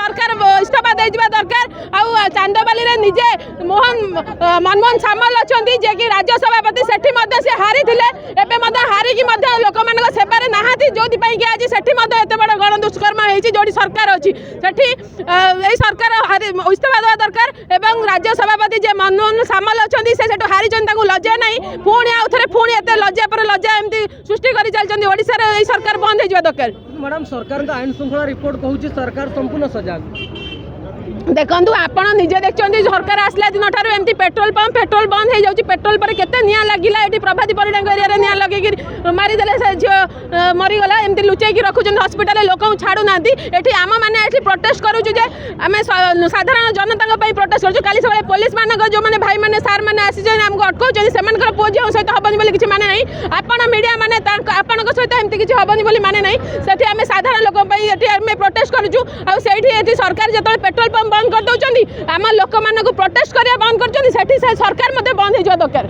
सरकार इस्तीफा दे दरकार चांदबाली निजे मनमोहन सामल अच्छा जे कि राज्य सभापति से हारी थे हारिकी लोक मान सेवार नहांती जो आज से एत बड़ गण दुष्कर्म जो सरकार अच्छी से सरकार इस्तीफा देवा दरकार एवं राज्य सभापति जे मनमोहन सामल अच्छा से हारी लज्जा ना पुणी आउ थे पुणी एत लज्जा पर लज्जा एमती सृष्टि कर चलती ओडिशा सरकार बंद हो दरकार। मैडम सरकार का आईन श्रृंखला रिपोर्ट कहूँ सरकार संपूर्ण सजग देखु आपण निजे देखते सरकार आसला दिन ठार एमती पेट्रोल बंद हो जाऊँगी पेट्रोल पर केते निया लगिला ये प्रभाती परिडांग एरिया निया लगे मारिदेले से झील मरीगला एमती लुचेकी रखुच्च हस्पिटाल लोक छाड़ू ना ये आम मैंने प्रोटेस्ट करूँ आम साधारण जनता प्रोटेस्ट करूँ काली सब पुलिस मान जो मैंने भाई मैंने सार मैंने आसी आमको अटकाऊँ से पुओ झील सहित हेनी बोली किसी माने ना आपण मीडिया मैंने आपण सहित एमती किसी हेनी बोली माने ना से आम साधारण लोक प्रोटेस्ट करूँ आठी सरकार जो पेट्रोल पंप बंद कर दौरान आम लोक मान प्रोटेस्ट करने बंद कर सरकार बंद हो दरकार।